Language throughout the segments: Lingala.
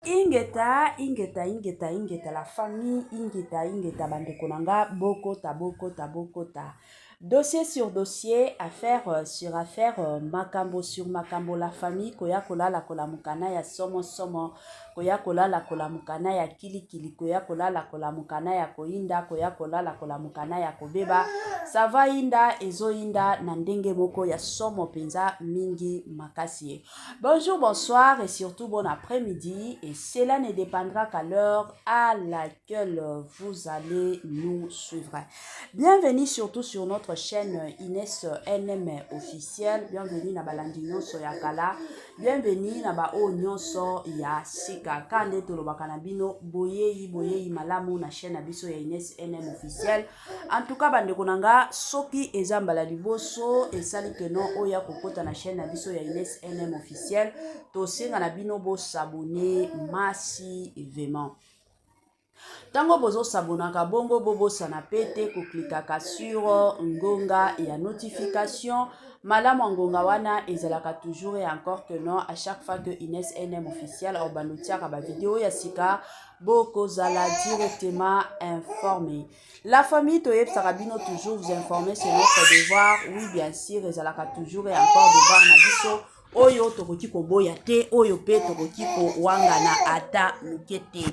Ingeta, la famille, ingeta, bande konanga, bokota. Dossier sur dossier, affaire sur affaire, makambo sur makambo, la famille, koya kola la kola mukana ya somo, koya kola la kola mukana ya kili, koya kola la kola mukana ya koinda, koya kola la kola mukana ya kobeba, ça va inda, ezo inda, nandenge moko ya somo penza mingi makasi. Bonjour, bonsoir et surtout bon après-midi. Et cela ne dépendra qu'à l'heure à laquelle vous allez nous suivre. Bienvenue surtout sur notre chaîne Inès NM officielle. Bienvenue na balandinyo so yakala. Bienvenue na ba o nyonso ya sika. Kande tolobaka na bino boyeyi malamu na chaîne abiso ya Inès NM officielle. En tout cas bande konanga soki ezambala liboso esali que non oya kokota na chaîne abiso ya Inès NM officielle. Tosenga na bino bo s'abonner massivement. Tango bozo sabonaka bongo bobo sana pete kuklikaka sur ngonga ya notification. Malamu ngonga wana ezalaka toujours et encore que non à chaque fois que Inès NM officiel au banotiaka ba vidéo ya sika boko zala directement informé. La famille Toyeb Sarabino toujours vous informer sur notre devoir. Oui bien sûr ezalaka toujours et encore devoir na biso. Oyo tokoki koboya te, oyo pe tokoki ko wangana ata mukete.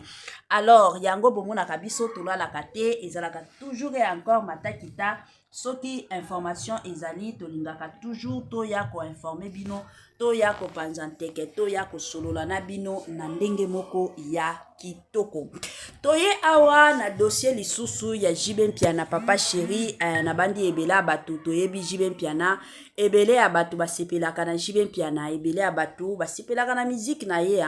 Alors, yango bomona kabiso tolalaka te, ezalaka toujours et encore matakita. Soki information ezali tolingaka toujours toya ko informer bino, toya ko panzanteke, toya ko solola na bino na ndenge moko ya kitoko. Toye awa na dossier lisusu ya Jibe Mpiana papa chéri na bandi ebela batu toyebi Jibe Mpiana ebele abatu basepelaka na Jibe Mpiana ebele abatu basepelaka na musique na ye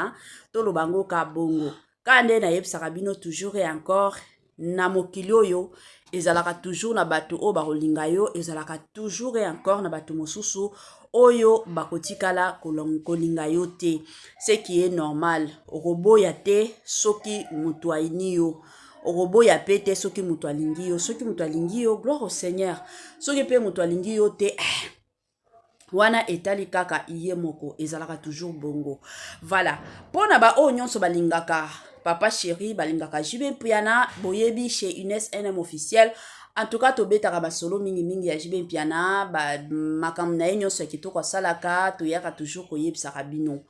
tolo bango ka bongo kande na yebisaka bino toujours et encore na mokili oyo ezalaka toujours na batu o bakolinga yo ezalaka toujours et encore na batu mosusu oyo bakotikala kolinga yo te, ce qui est normal. Okoboya te soki mutu aini yo, okoboya pe te soki mutu alingi yo, soki mutu alingi yo gloire au Seigneur, soki pe mutu alingi yo te wana etali kaka iye moko ezalaka toujours bongo. Voilà, pona ba o nyonso balingaka papa chéri balingaka Jibe Mpiana boyebi chez Inès NM officiel. En tout cas tobetaka basolo mingi ya Jibe Mpiana ba makambo na ye nyonso ya kitoko salaka toyaka toujours koyebisaka bino.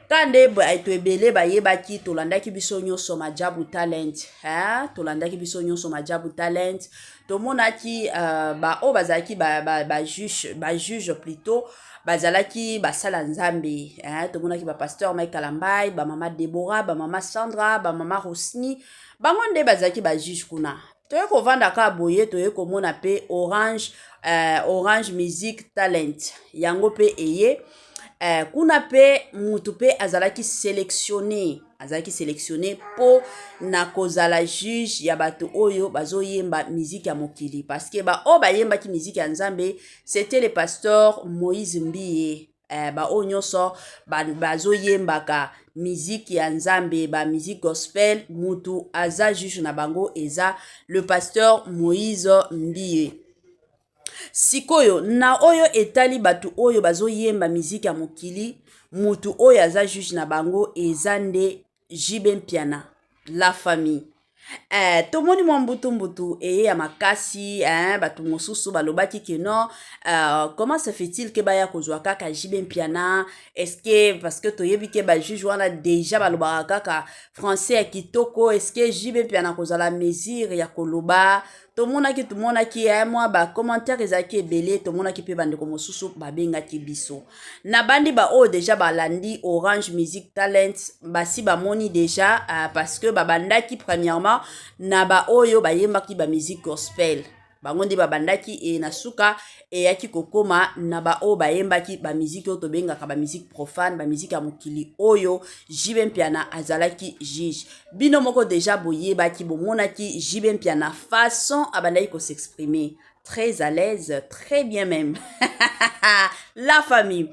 Kande to ebele bayebaki tolandaki biso nyonso Majabu Talent, tolandaki biso nyonso Majabu Talent. Tomonaki ba o bazalaki ba juge plutôt bazalaki basala nzambe, tomonaki ba pasteur Mike Kalambai, ba mama Deborah, ba mama Sandra, ba mama Rosni, bango nde bazalaki ba juge kuna. Toye ko vanda ka boye toye ko mona pe Orange Music Talent yango pe eye kuna pe mutu pe azalaki sélectionné po na kozala juge ya bato oyo bazoyemba musique ya mokili parce que ba o bayembaki musique ya nzambe c'était le pasteur Moïse Mbiye. Ba o nyonso bazoyembaka musique ya nzambe ba musique gospel mutu aza juge na bango eza le pasteur Moïse Mbiye. Sikoyo na oyo etali batu oyo bazoyemba musique ya mokili mutu oyo aza juge na bango ezande Jibe Mpiana la famille. Tomoni mbutu eye ya makasi batu mosusu balobaki que non comment se fait-il que baya kozwa kaka Jibe Mpiana, est-ce que parce que toyebi ke ba juge wana déjà balobaka kaka français ya kitoko, est-ce que Jibe Mpiana kozala mesure ya koloba. Tomonaki mwa ba commentaire ezaki ebele, tomonaki pe bandeko mosusu babengaki biso na bandi ba o déjà balandi Orange Music Talent basi bamoni déjà parce que babandaki premièrement na ba oyo bayembaki ba musique gospel bango ndi babandaki na suka yaki kokoma na ba o bayembaki ba musique oyo tobengaka ba musique profane, ba musique ya mokili oyo Jibe Mpiana azalaki juge. Bino moko déjà boyebaki bomonaki Jibe Mpiana façon abandaki ko s'exprimer très à l'aise, très bien même. La famille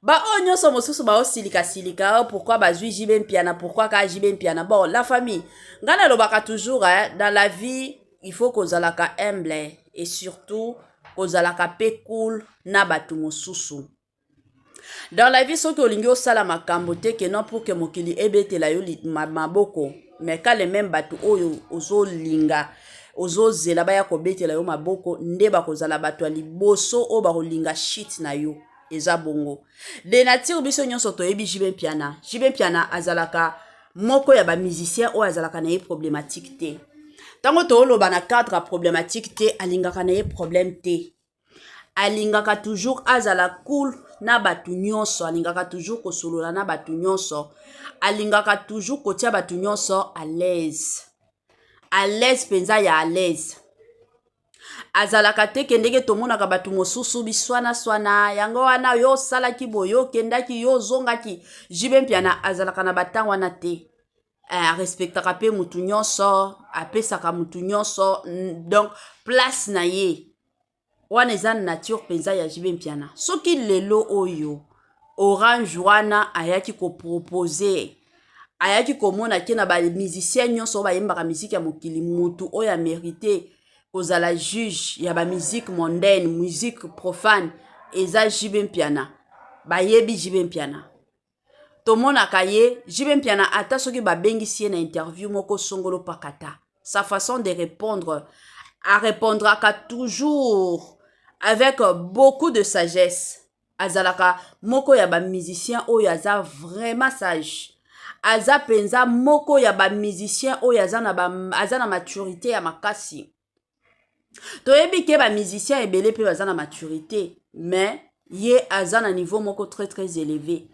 ba o nyonso mosusu ba o silika pourquoi bazui Jibe Mpiana, pourquoi ka Jibe Mpiana. Bon la famille ngana lobaka toujours dans la vie il faut kozalaka humble et surtout kozalaka pe cool na batu mosusu. Dans la vie, ce que olingi osala makambo te que non pour que mokili ebetela yo maboko. Mais quand les mêmes bato oyo ozo linga, ozo zela baya kobetela yo maboko, nde bakozala bato ya liboso o bakolinga shit na yo. Eza bongo. De nature biso nyonso toyebi Jibe Mpiana. Jibe Mpiana azalaka moko ya ba musicien o azalaka na ye problématique te. Tango tooloba na cadre problématique te, alingaka na ye problème te. Alingaka toujours azala cool na batu nyonso, alingaka toujours kosolola na batu nyonso, alingaka toujours kotia batu nyonso à l'aise. À l'aise penza ya à l'aise. Azalaka te kendeke tomonaka batu mosusu biswana swana yango wana yo salaki boyo kendaki yo zongaki. Jibe Mpiana azalaka na batango wana te. Respectaka pe mutu nyonso, apesaka mutu nyonso, donc place na ye. Wana eza nature penza ya Jibe Mpiana. Soki lelo oyo Orange wana ayaki ko proposer, ayaki komona ke na ba musicien nyonso ba yembaka musique ya mokili mutu oya mérité kozala juge ya ba musique mondaine, musique profane, eza Jibe Mpiana. Ba yebi Jibe Mpiana. Tomonaka ye, Jibe Mpiana ata soki ba bengisi ye na interview moko songolo pakata. Sa façon de répondre, répondra toujours avec beaucoup de sagesse. Azalaka moko ya ba musicien oyo aza vraiment sage. Aza penza moko ya ba musicien oyo aza na maturité ya makasi. Toyebi ke ba musicien ebele pe aza na maturité, mais ye aza na niveau moko très élevé.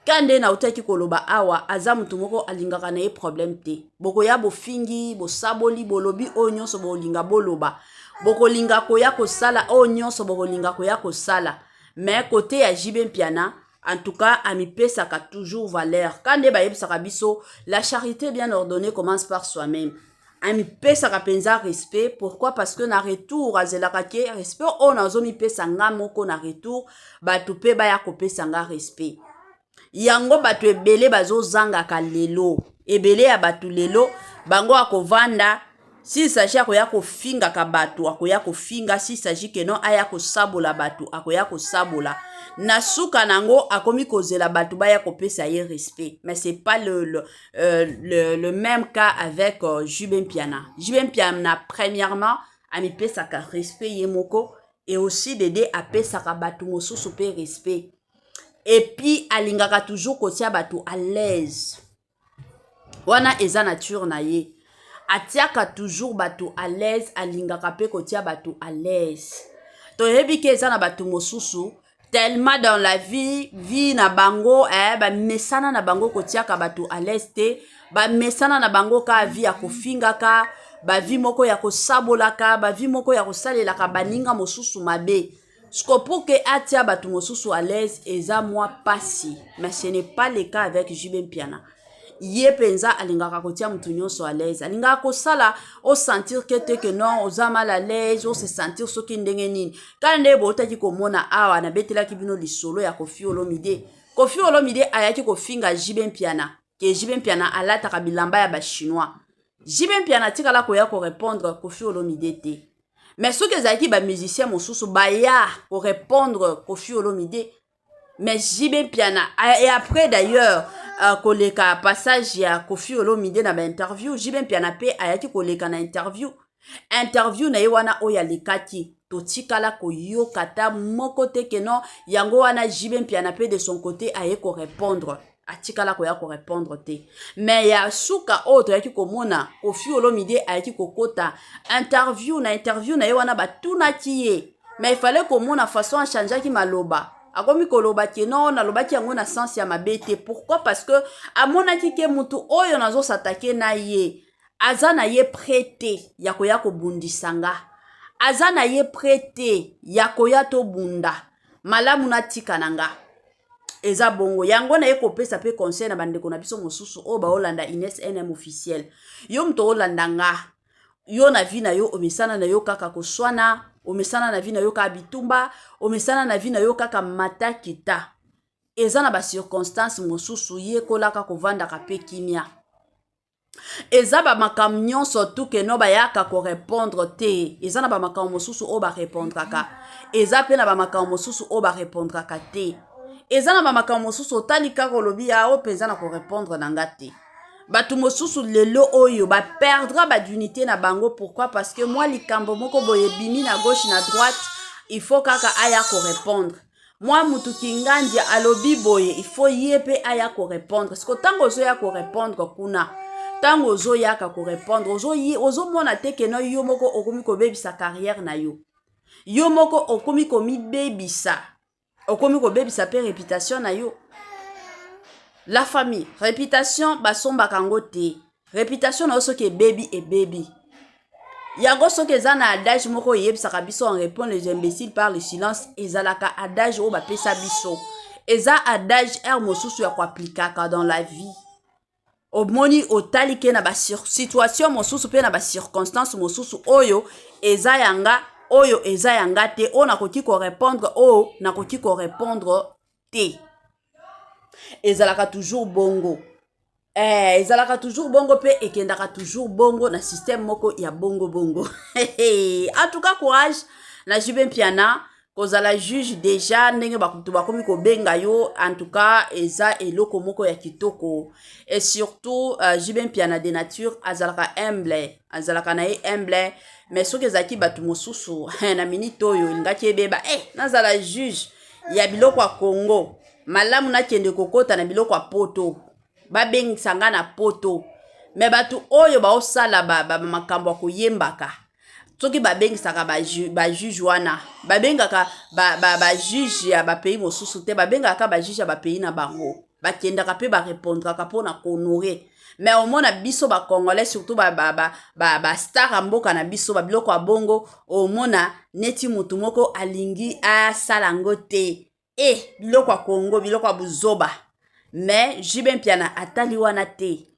Kande na utaki koloba awa aza mutu moko alingaka na ye problème te. Boko ya bo fingi, bo saboli, bolobi oyo nyonso bo linga boloba. Boko linga koya kosala oyo nyonso boko linga koya kosala. Mais côté ya Jibe Mpiana, en tout cas, amipesaka toujours valeur. Kande ba yebisaka biso, la charité bien ordonnée commence par soi-même. Amipesaka penza respect. Pourquoi? Parce que na retour azelaka ke respect o nazo mipesa nga moko na retour, batu pe ba ya kopesa nga respect. Yango batu ebele bazo zanga ka lelo. Ebele ya batu lelo, bango akovanda. Si s'agit akoya kofinga ka batu, akoya kofinga. Si s'agit que non aya kosabola batu, akoya kosabola. Nasuka nango akomi kozela batu baya kopesa ye respect. Mais c'est pas le même cas avec Jibe Mpiana. Jibe Mpiana premièrement ami pesa ka respect ye moko et aussi d'aider à pesa ka batu mosusu pe respect. Et puis alingaka toujours kotia batu à l'aise. Wana eza nature na ye. Atiaka toujours batu à l'aise, alingaka pe kotia batu à l'aise. Toyebi ke eza na batu mosusu tellement dans la vie na bango ba mesana na bango kotiaka batu à l'aise te, ba mesana na bango ka vie ya kofinga ka, ba vie moko ya kosabola ka, ba vie moko ya kosalela ka baninga mosusu mabe. Sko pour que atia batu mosusu à l'aise eza moi pasi, mais ce n'est pas le cas avec Jibe Mpiana. Ye penza alingaka kotia mutu nyonso à l'aise. Alingaka kosala o sentir que non, oza mal à l'aise, o se sentir soki ndenge nini. Kande botaki komona awa na betelaki bino lisolo ya Koffi Olomide. Koffi Olomide ayaki kofinga Jibe Mpiana. Ke Jibe Mpiana alataka bilamba ya ba chinois. Jibe Mpiana tikala koya ko répondre Koffi Olomide te. Mais soki ezalaki ba musicien mosusu baya ko répondre Koffi Olomide. Mais Jibe Mpiana et après d'ailleurs koleka passage ya Koffi Olomide na ba interview, Jibe Mpiana pe ayaki koleka na interview na ye wana oya lekaki totikala koyoka ta moko te ke non yango wana Jibe Mpiana pe de son côté aye ko répondre atikala koya ko répondre te. Mais ya suka oto yaki komona Koffi Olomide ayaki kokota interview na ye wana batunaki ye, mais il fallait komona façon a changer ki maloba. Akomi koloba ke non nalobaki yango na sens ya mabete. Pourquoi? Parce que amonaki ke mutu oyo nazo s'attaquer na ye aza na ye prêté ya koya kobundisanga, aza na ye prêté ya koya to bunda malamu na tika nanga. Eza bongo yango na ye kopesa pe conseil na bandeko na biso mosusu o ba olanda Ines NM officiel. Yo mto olanda nga, yo na vi na yo omesana na yo kaka koswana, omesana na vi na yo kaka bitumba, omesana na vi na yo kaka matakita. Eza na ba circonstance mosusu ye kolaka kovanda ka pe kimia. Eza ba makam nyonso tu ke no ba yaka ko répondre te. Eza na ba makam mosusu o ba répondre ka. Eza pe na ba makam mosusu o ba répondre ka te. ezana ba makambo mosusu otali kaka olobi ya o penza na ko répondre na nga te. Batu mosusu lelo oyo ba perdra ba d'unité na bango. Pourquoi? Parce que moi likambo moko boye bimi na gauche na droite, il faut kaka aya ko répondre. Moi mutu kingandi alobi boye, il faut yepe aya ko répondre. Parce que tango zo ya ko répondre kuna, tango zo ya ka ko répondre, ozo mona te ke no yo moko okomi ko bebisa carrière na yo. Yo moko okomi ko mi bebisa. Okomi ko bebisa pe réputation na yo. La famille, réputation basomba kango te. Réputation na oso ke baby et baby. Yago so ke zana adage moko yebisaka biso en répond les imbéciles par le silence ezalaka adage o ba pesa biso. Eza adage er mosusu ya ko aplikaka dans la vie. Omoni otali ke na ba situation mosusu pe na ba circonstance mosusu oyo eza yanga te o nakoki ko répondre o nakoki ko répondre te. Ezalaka toujours bongo. Ezalaka toujours bongo pe ekendaka toujours bongo na système moko ya bongo. En tout cas courage na Jubin Piana kozala juge déjà ndenge bakutu bakomi ko benga yo. En tout cas eza eloko moko ya kitoko. Et surtout Jubin Piana de nature azalaka azalaka na humble. Mais soki ezaki batu mosusu na minute oyo ngaki ebeba nazala juge ya biloko ya Congo. Malamu na kende kokota na biloko ya poto. Babengisa na poto. Me batu oyo ba osala ba makambo ko yembaka. Soki babengisaka ba juge wana. Babengaka ba juge ya ba pays mosusu te. Babengaka ba juge ya ba pays na bango. Bakendaka pe ba répondre ka pona ko honorer. Mais au moins na biso ba congolais surtout ba star mboka na biso ba biloko ya bongo au moins neti mutu moko alingi a salango te. Biloko ya Congo, biloko ya buzoba. Mais Jubin Piana atali wana te.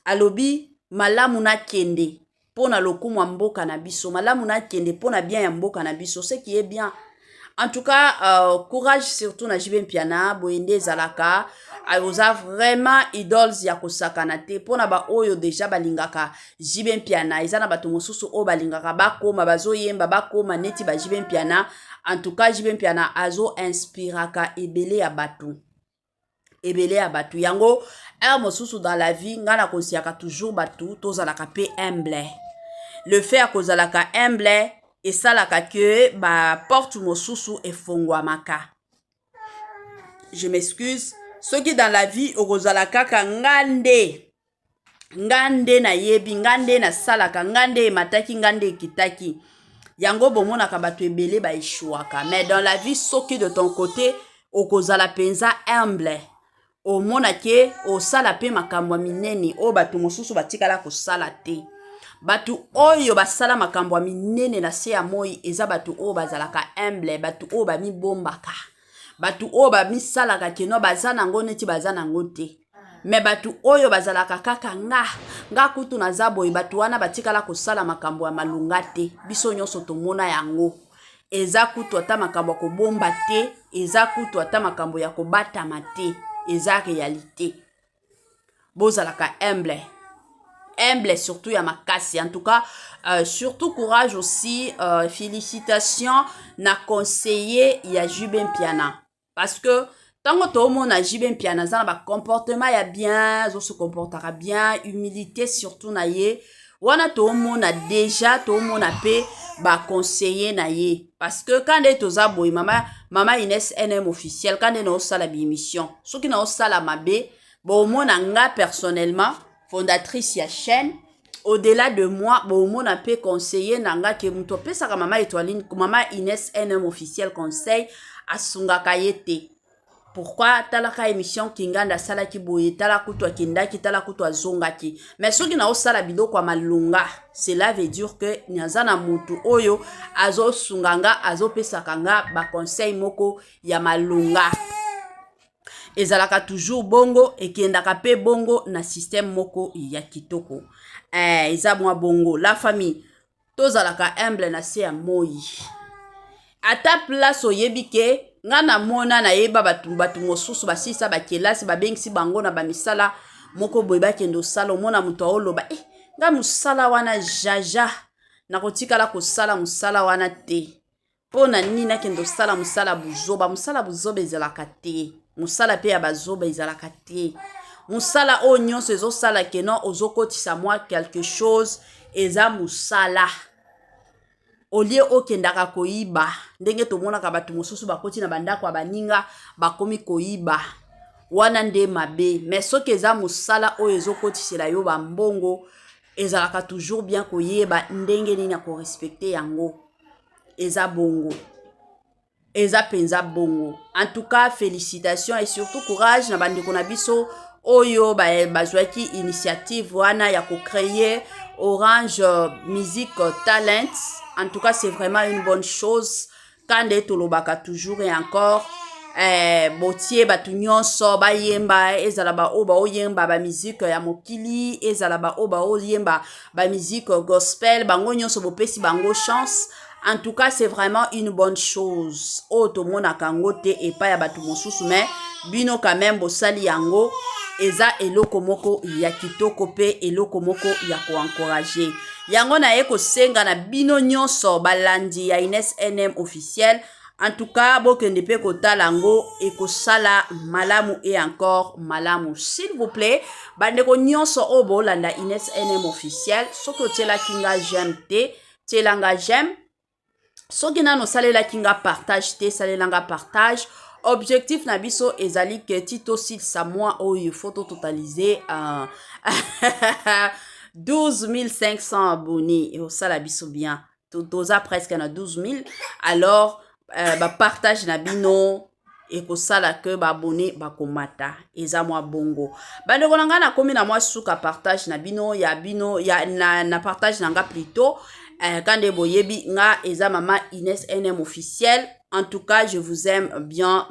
Alobi malamu na kende pona lokumu ya mboka na biso. Malamu na kende pona bien ya mboka na biso. Ce qui est bien. En tout cas, courage surtout na Jubin Piana. Boyende zalaka. Ayoza vraiment idols ya kosakana te. Pona ba oyo deja balingaka Jubin Piana. Izana batu mosusu o balingaka bakoma bazo yemba bakoma neti ba Jubin Piana. En tout cas, Jubin Piana azo inspiraka ebele ya batu. Ebele ya batu. Yango, mosusu dans la vie, ngana konsiaka toujours batu, tozalaka pe humble. Le fait à kozalaka humble, et salaka que, porte mosusu e fongwamaka. Je m'excuse. Ceux qui dans la vie, ozalaka ka ngande. Ngande na yebi, ngande na salaka, ngande mataki, ngande kitaki. Yango bomona kabatu ebele ba échouaka. Mais dans la vie, soki de ton côté, okozala penza humble. O mona ke o sala pe makambo minene o batu mosusu batikala ko sala te. Batu oyo basala makambo minene na se ya moi eza batu o bazalaka humble, batu o ba mi bombaka. Batu o ba mi salaka keno bazana ngo neti bazana ngo te. Mais batu oyo bazalaka kaka nga kutu na zabo batu wana batikala ko sala makambo ya malunga te. Biso nyonso tomona yango. Eza kutu ata makambo ko bomba te, eza kutu ata makambo ya ko batama te. Eza réalité. Bozalaka humble. Humble surtout ya makasi. En tout cas, surtout courage aussi. Félicitations na conseiller ya Jubin Piana. Parce que tango to mona Jubin Piana zana ba comportement ya bien, zo se comportera bien, humilité surtout na ye. Wana to mona déjà to mona pe ba conseiller na ye. Parce que quand est toza boy mama Inès NM officiel quand est na osala bi émission. Ce qui na osala mabe, bo mona nga personnellement fondatrice ya chaîne. Au-delà de moi, bon mona pe conseiller nanga ke muto pesa ka mama étoiline, mama Inès NM officiel conseil asunga kayete. Pourquoi talaka émission kinganda sala ki boye tala kutu akindaki tala kutu azongaki. Mais soki na osala biloko malunga, cela veut dire que nyazana mutu oyo azo sunganga azo pesaka nga ba conseil moko ya malunga. Ezalaka toujours bongo ekendaka pe bongo na système moko ya kitoko. Eza mwa bongo la famille tozalaka humble na se ya moi. Ata place oyebike ngana mona na yeba batu mosusu basisa bakelasi babengisi bango na bamisala moko boye bakendo sala mona muto oloba nga musala wana jaja na kotikala kosala musala wana te pona nini nakendo sala musala buzoba ezelaka te Musala pe ya bazoba ezalaka te. Musala o nyonso ezosala ke non ozokotisa mwa quelque chose eza musala. Olie okendaka koyiba ndenge tomonaka bato mosusu bakoti na bandako ya baninga bakomi koyiba wana nde mabe. Mais soki eza musala oyo ezokotisela yo bambongo ezalaka toujours bien koyeba ndenge nini ya korespecte yango. Eza bongo. Eza penza bongo. En tout cas, félicitations et surtout courage na bandeko na biso oyo bazwaki initiative wana ya ko créer Orange Music Talent. En tout cas, c'est vraiment une bonne chose. Quand tolobaka toujours et encore botie batu nyonso ba yemba ezala ba oba oyemba ba musique ya mokili ezala ba oba oyemba ba musique gospel bango nyonso bopesi bango chance. En tout cas, c'est vraiment une bonne chose. Oto mona kangote et pas ya batu mosusu mais bino quand même bosali yango eza eloko moko ya kitoko pe eloko moko ya ko encourager. Yango na eko senga na bino nyonso balandi ya Ines NM officiel. En tout cas, bokende pe kotala ngo ekosala malamu et encore malamu. S'il vous plaît, bandeko nyonso obo landa Ines NM officiel. Soki otela kinga j'aime te, telanga j'aime. Soki nano salela kinga partage te, salelanga partage. Objectif na biso ezali ke tito sil sa mois oyo photo totalisé 12 500 abonnés. Et ça la biso bien. Toza presque na 12 000. Alors, partage na bino. Et que ça la que abonné bakomata. Eza moi bongo. Bande konanga na komi na moi souka partage na bino. Ya bino, ya na partage nanga plutôt. Quand de boyebi nga eza mama Ines NM officiel. En tout cas, je vous aime bien.